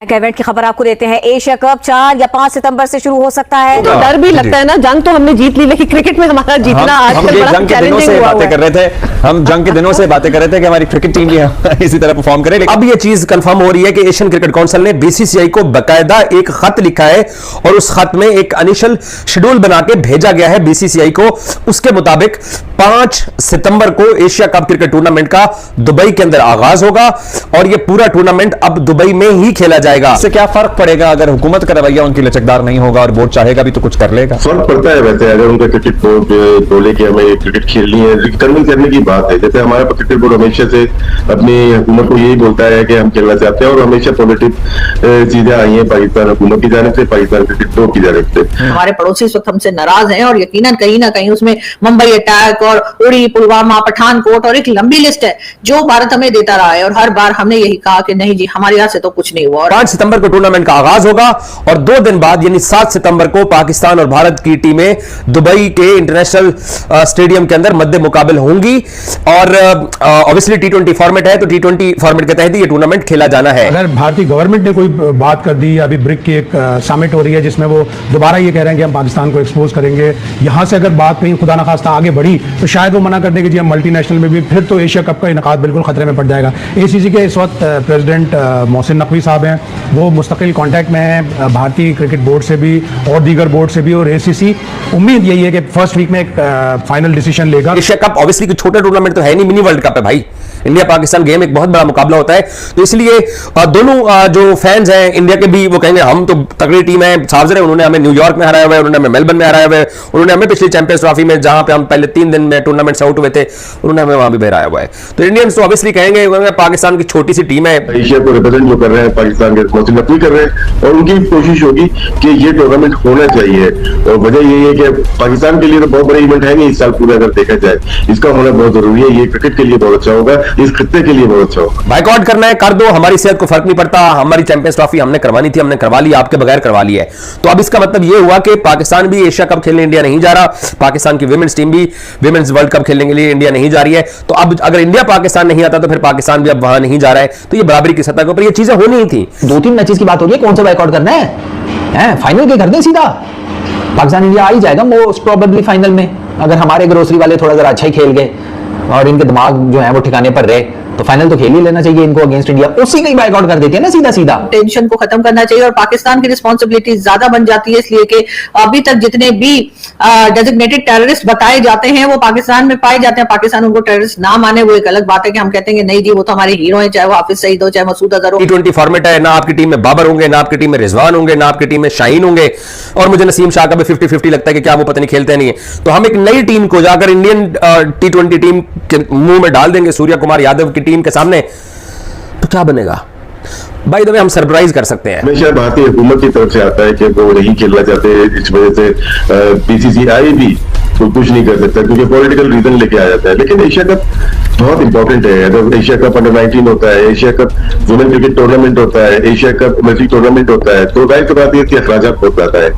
Event की खबर आपको देते हैं। एशिया कप 4 या 5 सितंबर से शुरू हो सकता है। तो डर भी लगता है ना, जंग तो हमने जीत ली, लेकिन क्रिकेट में हमारा जीतना आजकल बड़ा चैलेंजिंग हुआ बातें कर रहे थे। हम जंग के दिनों से बातें कर रहे थे कि हमारी क्रिकेट टीम भी इसी तरह परफॉर्म करे। लेकिन अब ये चीज कंफर्म हो रही है कि एशियन क्रिकेट काउंसिल ने बीसीसीआई को बकायदा एक खत लिखा है और उस खत में एक इनिशियल शेड्यूल बना के भेजा गया है बीसीसीआई को। उसके मुताबिक 5 सितंबर को एशिया कप क्रिकेट टूर्नामेंट का दुबई के अंदर आगाज होगा और यह पूरा टूर्नामेंट अब दुबई में ही खेला जाएगा। इससे क्या फर्क पड़ेगा अगर हुकूमत का रवैया उनकी लचकदार नहीं होगा और बोर्ड चाहेगा भी तो कुछ कर लेगा? फर्क पड़ता है वैसे, अगर उनका क्रिकेट बोर्ड बोले कि हमें क्रिकेट खेलनी है, करने की बात है। जैसे हमारा क्रिकेट बोर्ड हमेशा से अपनी हुकूमत को यही बोलता है कि हम खेलना चाहते हैं और हमेशा पॉजिटिव चीजें आई हैं पाकिस्तान हुकूमत की जानिब से, पाकिस्तान क्रिकेट बोर्ड की जानिब से। हमारे पड़ोसी इस वक्त हमसे नाराज हैं और यकीनन कहीं ना कहीं उसमें मुंबई अटैक और उड़ी, पुलवामा, पठानकोट और एक लंबी लिस्ट है जो भारत हमें देता रहा है और हर बार हमने यही कहा कि नहीं जी, हमारे यहाँ से तो कुछ नहीं हुआ। 5 सितंबर को टूर्नामेंट का आगाज होगा और 2 दिन बाद यानी 7 सितंबर को पाकिस्तान और भारत की टीमें दुबई के इंटरनेशनल स्टेडियम के अंदर मध्य मुकाबल होंगी और ऑब्वियसली T20 फॉर्मेट है तो T20 फॉर्मेट के तहत ये टूर्नामेंट खेला जाना है। अगर भारतीय गवर्नमेंट ने कोई बात कर दी, अभी ब्रिक की एक समिट हो रही है जिसमें वो दोबारा ये कह रहे हैं कि हम पाकिस्तान को एक्सपोज करेंगे, यहां से अगर बात कहीं खुदा न खास्ता आगे बढ़ी तो शायद वो मना कर देंगे जी हम मल्टीनेशनल में भी, फिर तो एशिया कप का इनकाद बिल्कुल खतरे में पड़ जाएगा। ACC के इस वक्त प्रेसिडेंट मोहसिन नकवी साहब हैं, वो मुस्तकिल कांटेक्ट में हैं भारतीय क्रिकेट बोर्ड से भी और दीगर बोर्ड से भी, और ACC उम्मीद यही है कि फर्स्ट वीक में एक फाइनल डिसीजन लेगा। एशिया कप ऑब्वियसली कोई छोटा टूर्नामेंट तो है नहीं, मिनी वर्ल्ड कप है भाई। इंडिया पाकिस्तान गेम एक बहुत बड़ा मुकाबला होता है, तो इसलिए दोनों जो फैंस हैं इंडिया के भी वो कहेंगे हम तो तगड़ी टीम है। साफ है, उन्होंने हमें न्यूयॉर्क में हराया हुआ है, उन्होंने हमें मेलबर्न में हराया हुआ है, उन्होंने हमें पिछली चैंपियंस ट्रॉफी में जहां पे हम पहले 3 दिन में टूर्नामेंट से आउट हुए थे उन्होंने हमें वहां भी हराया हुआ है। तो इंडियंस तो ऑब्वियसली कहेंगे पाकिस्तान की छोटी सी टीम है। एशिया को रिप्रेजेंट जो कर रहे हैं पाकिस्तान के मोहसिन नकवी कर रहे हैं और उनकी कोशिश होगी कि ये टूर्नामेंट होना चाहिए। और वजह यही है कि पाकिस्तान के लिए तो बहुत बड़ा इवेंट है नहीं इस साल पूरा, अगर देखा जाए इसका होना बहुत जरूरी है। ये क्रिकेट के लिए बहुत अच्छा होगा, इस खित्ते के लिए बहुत अच्छा होगा। बाइकआउट करना है कर दो, हमारी सेहत को फर्क नहीं पड़ता। हमारी चैंपियंस ट्रॉफी हमने करवानी थी, हमने करवा ली, आपके बगैर करवा ली है। तो अब इसका मतलब यह हुआ कि पाकिस्तान भी एशिया कप खेलने इंडिया नहीं जा रहा, पाकिस्तान की विमेंस टीम भी विमेंस वर्ल्ड कप खेलने के लिए इंडिया नहीं जा रही है। तो अब अगर इंडिया पाकिस्तान नहीं आता तो फिर पाकिस्तान भी अब वहां नहीं जा रहा है। तो ये बराबरी की सतह के ऊपर ये चीजें होनी ही थी। 2-3 मैचेस की बात हो रही है, कौन सा बाइकआउट करना है? फाइनल के कर दें सीधा, पाकिस्तान इंडिया आ ही जाएगा मोस्ट प्रोबेबली फाइनल में। अगर हमारे ग्रोसरी वाले थोड़ा जरा अच्छा ही खेल गए और इनके दिमाग जो है वो ठिकाने पर रहे तो फाइनल तो खेल ही लेना चाहिए इनको अगेंस्ट इंडिया। उसी का ही बाइकआउट कर देते हैं ना सीधा सीधा। टेंशन को खत्म करना चाहिए और पाकिस्तान की रिस्पॉन्सिबिलिटी ज्यादा बन जाती है, इसलिए कि अभी तक जितने भी डेजिग्नेटेड टेररिस्ट बताए जाते हैं वो पाकिस्तान में पाए जाते हैं। पाकिस्तान उनको टेररिस्ट ना माने वो एक अलग बात है कि हम कहते हैं कि नहीं जी वो तो हमारे हीरो हैं, चाहे वो हाफिज सईद हो, चाहे मसूद अजहर हो। T20 फॉर्मेट है, ना आपकी टीम में बाबर होंगे, ना आपकी टीम में रिजवान होंगे, ना आपकी टीम में शाहीन होंगे और मुझे नसीम शाह का भी 50-50 लगता है कि क्या वो पता नहीं खेलते नहीं है। तो हम एक नई टीम को जाकर इंडियन T20 टीम के मुंह में डाल देंगे सूर्य कुमार यादव की टीम के सामने, तो क्या बनेगा भाई? दबे हम सरप्राइज कर सकते हैं। हमेशा भारतीय हुकूमत की तरफ से आता है कि वो नहीं खेलना चाहते, इस वजह से बीसीसीआई भी तो कुछ नहीं कर सकता क्योंकि पॉलिटिकल रीजन लेके आ जाता है। लेकिन एशिया कप बहुत इंपॉर्टेंट है। अगर एशिया कप अंडर-19 होता है, Asia cup women cricket tournament होता है, एशिया कप मल्टी टूर्नामेंट होता है, तो जाहिर सी बात है कि अखराजात बहुत ज्यादा है।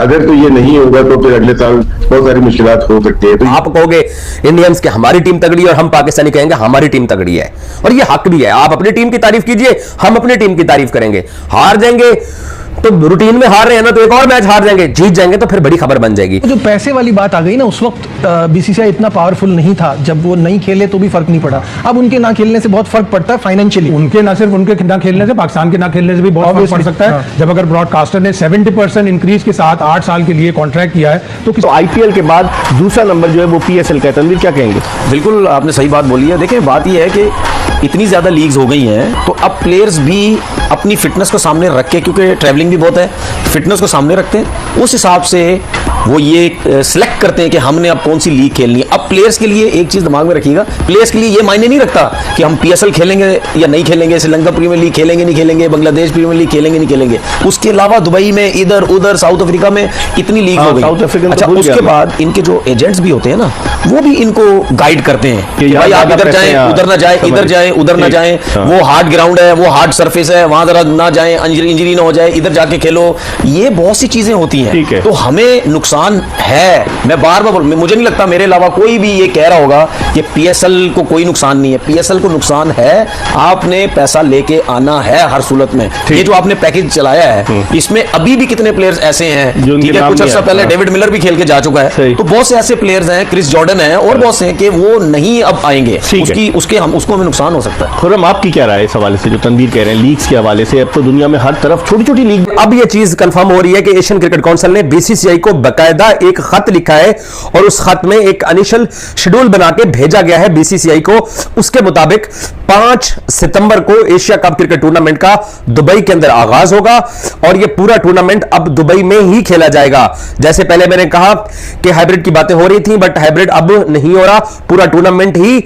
अगर तो ये नहीं होगा तो फिर अगले साल बहुत सारी मुश्किलात हो सकती है। तो आप कहोगे इंडियंस की हमारी टीम तगड़ी है और हम पाकिस्तानी कहेंगे हमारी टीम तगड़ी है, और ये हक भी है। आप अपनी टीम की तारीफ कीजिए, हम अपनी टीम की तारीफ करेंगे। हार जाएंगे तो रूटीन में हार रहे हैं ना, तो एक और मैच हार जाएंगे, जीत जाएंगे तो फिर बड़ी खबर बन जाएगी। जो पैसे वाली बात आ गई ना, उस वक्त बीसीसीआई इतना पावरफुल नहीं था, जब वो नहीं खेले तो भी फर्क नहीं पड़ा। अब उनके ना खेलने से बहुत फर्क पड़ता है फाइनेंशियली। उनके ना सिर्फ उनके ना खेलने से, पाकिस्तान के ना खेलने से भी बहुत फर्क पड़ सकता है। जब अगर ब्रॉडकास्टर ने 70% इंक्रीज के साथ 8 साल के लिए कॉन्ट्रैक्ट किया है तो IPL के बाद दूसरा नंबर जो है वो PSL का है। तनवीर क्या कहेंगे? बिल्कुल आपने सही बात बोली है। देखिए बात यह है कि इतनी ज्यादा लीग्स हो गई हैं तो अब प्लेयर्स भी अपनी फिटनेस को सामने रख के, क्योंकि ट्रैवलिंग भी बहुत है, फिटनेस को सामने रखते हैं, उस हिसाब से वो ये सिलेक्ट करते हैं कि हमने अब कौन सी लीग खेलनी है। अब प्लेयर्स के लिए एक चीज दिमाग में रखिएगा, प्लेयर्स के लिए ये मायने नहीं रखता कि हम PSL खेलेंगे या नहीं खेलेंगे, श्रीलंका प्रीमियर लीग खेलेंगे नहीं खेलेंगे, बांग्लादेश प्रीमियर लीग खेलेंगे नहीं खेलेंगे। उसके अलावा दुबई में, इधर उधर, साउथ अफ्रीका में इतनी लीग हो गई। अच्छा, उसके बाद इनके जो एजेंट्स भी होते हैं ना, वो भी इनको गाइड करते हैं कि भाई आप इधर जाएं, उधर ना जाए, इधर जाए, उधर ना जाए, वो हार्ड ग्राउंड है, वो हार्ड सरफेस है, वहां जरा ना जाए, इंजरी ना हो जाए, इधर जाके खेलो। ये बहुत सी चीजें होती हैं। तो हमें नुकसान है, मैं बार बार मुझे नहीं लगता मेरे अलावा कोई भी ये कह रहा होगा कि पीएसएल को कोई नुकसान नहीं है, पीएसएल को नुकसान है। आपने पैसा लेके आना है हर सूरत में। ये जो आपने पैकेज चलाया है, इसमें अभी भी कितने प्लेयर्स ऐसे हैं, जो उनके ठीक है, नाम कुछ नहीं अर्सा है। पहले डेविड मिलर भी खेल के जा चुका है, सही। तो बहुत से ऐसे प्लेयर्स हैं, क्रिस जॉर्डन है और बहुत से हैं कि वो नहीं अब आएंगे, ठीक है। उसको हमें नुकसान हो सकता है। खुर्रम, आपकी क्या राय है इस हवाले से, जो तनवीर कह रहे हैं लीग्स के हवाले से? अब तो दुनिया में हर तरफ छोटी छोटी लीग। अब यह चीज कंफर्म हो रही है कि एशियन क्रिकेट काउंसिल ने बीसीसीआई को बकायदा एक खत लिखा है और उस खत में एक इनिशियल शेड्यूल बना के भेजा गया है बीसीसीआई को। उसके मुताबिक 5 सितंबर को एशिया कप क्रिकेट टूर्नामेंट का दुबई के अंदर आगाज होगा और यह पूरा टूर्नामेंट अब दुबई में ही खेला जाएगा। जैसे पहले मैंने कहा कि हाइब्रिड की बातें हो रही थी, बट हाइब्रिड अब नहीं हो रहा, पूरा टूर्नामेंट ही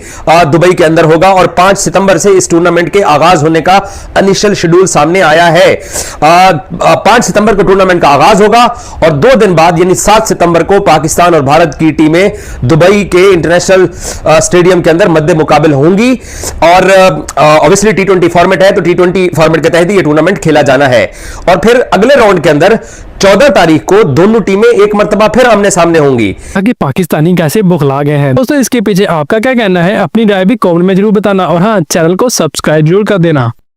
दुबई के अंदर होगा और 5 सितंबर से इस टूर्नामेंट के आगाज होने का इनिशियल शेड्यूल सामने आया है। 5 सितंबर को टूर्नामेंट का आगाज होगा और 2 दिन बाद यानी 7 सितंबर को पाकिस्तान और भारत की टीमें दुबई के इंटरनेशनल स्टेडियम के अंदर मद्दे मुकाबिल होंगी और ऑब्वियसली T20 फॉर्मेट है, तो T20 फॉर्मेट के तहत ये टूर्नामेंट खेला जाना है और फिर अगले राउंड के अंदर 14 तारीख को दोनों टीमें एक मर्तबा फिर आमने सामने होंगी। कि पाकिस्तानी कैसे बुखला गए हैं। दोस्तों, इसके पीछे आपका क्या कहना है? अपनी राय भी कमेंट में जरूर बताना और हाँ, चैनल को सब्सक्राइब जरूर कर देना।